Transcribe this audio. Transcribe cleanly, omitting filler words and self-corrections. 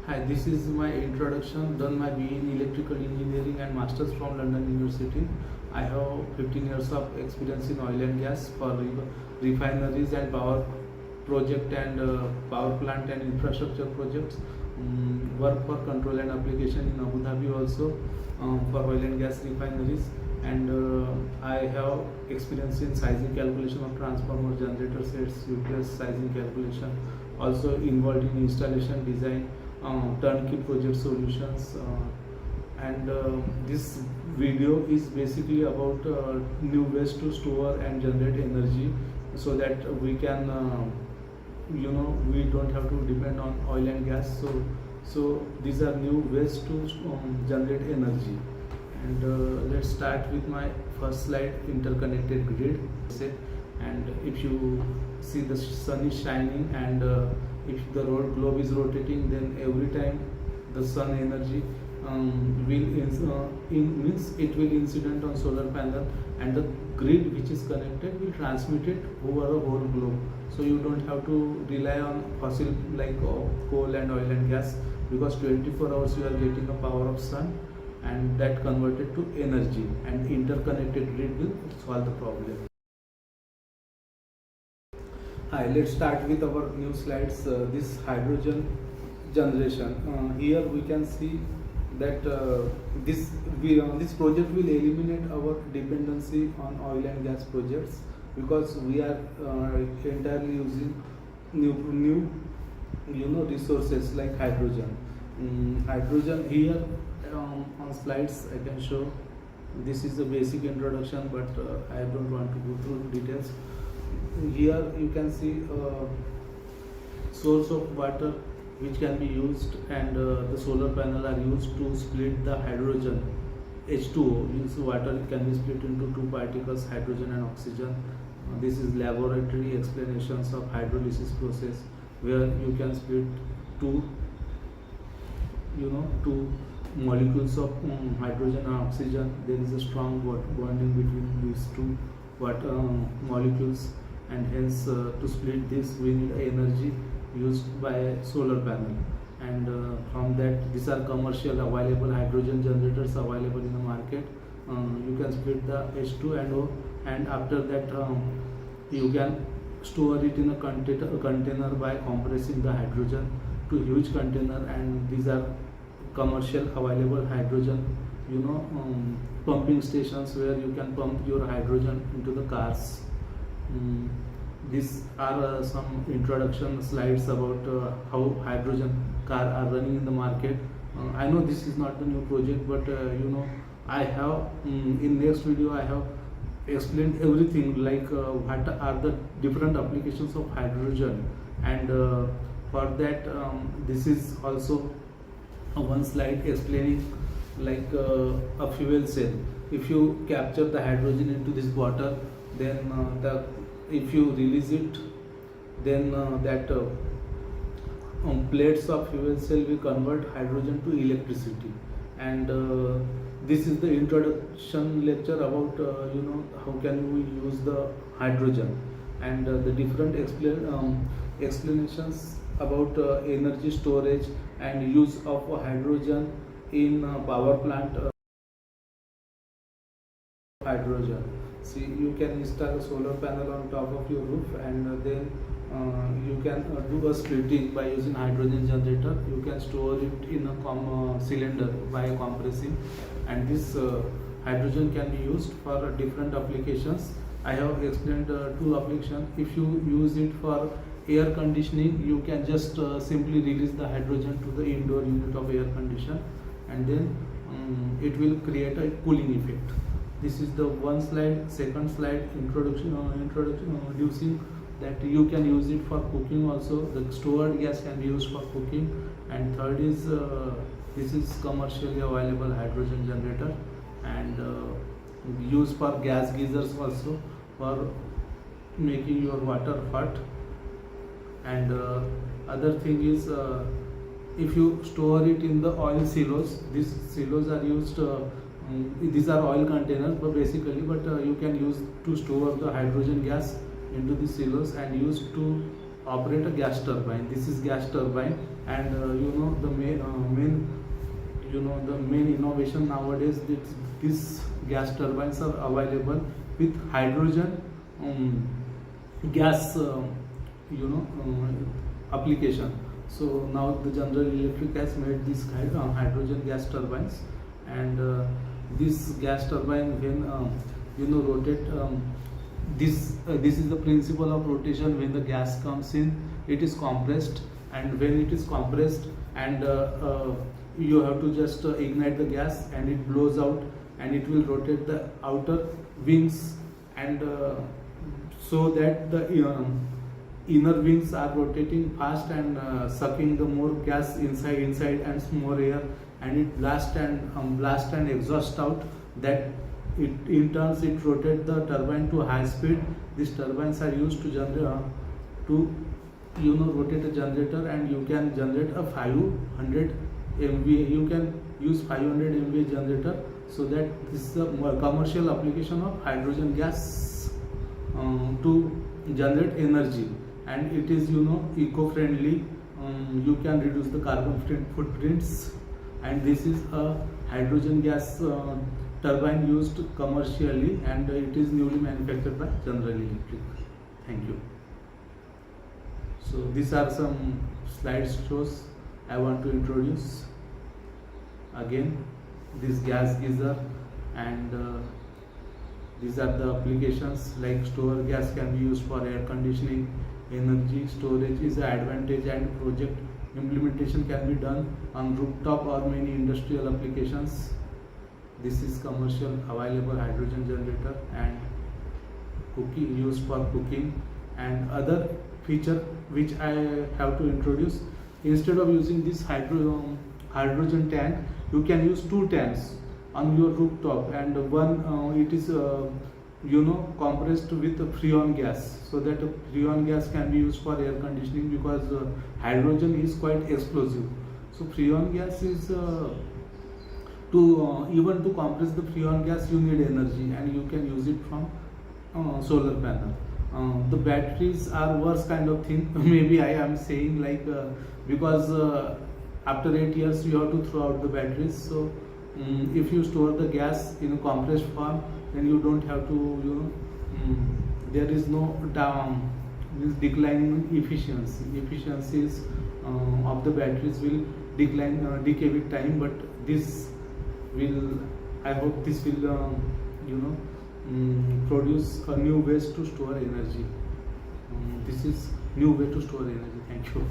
Hi, this is my introduction. Done my BE in Electrical Engineering and Masters from London University. I have 15 years of experience in oil and gas for refineries and power project and power plant and infrastructure projects. Work for control and application in Abu Dhabi also for oil and gas refineries. And I have experience in sizing calculation of transformer, generator sets, UPS sizing calculation. Also involved in installation design, turnkey project solutions, and this video is basically about new ways to store and generate energy so that we can we don't have to depend on oil and gas. So these are new ways to generate energy. And let's start with my first slide, interconnected grid. And if you see the sun is shining and if the globe is rotating, then every time the sun energy means it will incident on solar panel, and the grid which is connected will transmit it over the whole globe. So you don't have to rely on fossil like coal and oil and gas, because 24 hours you are getting the power of sun and that converted to energy, and interconnected grid will solve the problem. Hi, let's start with our new slides. This hydrogen generation. Here we can see that this project will eliminate our dependency on oil and gas projects, because we are entirely using new resources like hydrogen. Hydrogen here on slides I can show. This is the basic introduction, but I don't want to go through details. Here you can see source of water which can be used, and the solar panel are used to split the hydrogen. H2O means water can be split into two particles, hydrogen and oxygen. This is laboratory explanations of hydrolysis process, where you can split two molecules of hydrogen and oxygen. There is a strong bonding between these two molecules, and hence to split this we need energy used by a solar panel. And from that, these are commercial available hydrogen generators available in the market. You can split the H2 and O, and after that you can store it in a container by compressing the hydrogen to huge container. And these are commercial available hydrogen pumping stations where you can pump your hydrogen into the cars. These are some introduction slides about how hydrogen car are running in the market. I know this is not the new project, but I have in next video I have explained everything, like what are the different applications of hydrogen. And for that this is also one slide explaining like a fuel cell. If you capture the hydrogen into this water, then if you release it, then that plates of fuel cell will convert hydrogen to electricity. And this is the introduction lecture about how can we use the hydrogen, and the different explanations about energy storage and use of hydrogen in power plant. Hydrogen, see, you can install a solar panel on top of your roof, and then you can do a splitting by using hydrogen generator. You can store it in a cylinder by compressing, and this hydrogen can be used for different applications. I have explained two applications. If you use it for air conditioning, you can just simply release the hydrogen to the indoor unit of air condition, and then it will create a cooling effect. This is the one slide. Second slide, introducing that you can use it for cooking also. The stored gas can be used for cooking. And third is this is commercially available hydrogen generator, and used for gas geysers also, for making your water hot. And other thing is if you store it in the oil silos, these silos are used these are oil containers but you can use to store the hydrogen gas into the silos and use to operate a gas turbine. This is gas turbine, And the main innovation nowadays, these gas turbines are available with hydrogen gas application. So now the General Electric has made this hydrogen gas turbines, and this gas turbine, when rotate, this is the principle of rotation. When the gas comes in, it is compressed, and when it is compressed, and you have to just ignite the gas, and it blows out, and it will rotate the outer wings, and so that the inner wings are rotating fast, and sucking the more gas inside and more air, and it blast and exhaust out. That it in turns it rotate the turbine to high speed. These turbines are used to generate rotate a generator, and you can generate a 500 MVA. You can use 500 MVA generator. So that this is a commercial application of hydrogen gas to generate energy, and it is eco-friendly. You can reduce the carbon footprints, and this is a hydrogen gas turbine used commercially, and it is newly manufactured by General Electric. Thank you. So these are some slides shows I want to introduce. Again, this gas geyser, and these are the applications. Like store gas can be used for air conditioning. Energy storage is an advantage, and project implementation can be done on rooftop or many industrial applications. This is commercial available hydrogen generator, and cooking, used for cooking. And other feature which I have to introduce, instead of using this hydrogen tank, you can use two tanks on your rooftop, and one it is compressed with freon gas, so that freon gas can be used for air conditioning, because hydrogen is quite explosive. So freon gas is even to compress the freon gas, you need energy, and you can use it from solar panel. The batteries are worse kind of thing. Maybe I am saying like because after 8 years you have to throw out the batteries. So if you store the gas in a compressed form, then you don't have to there is no declining efficiency. Efficiencies of the batteries will decay with time, but this will, I hope this will produce a new ways to store energy. This is new way to store energy. Thank you.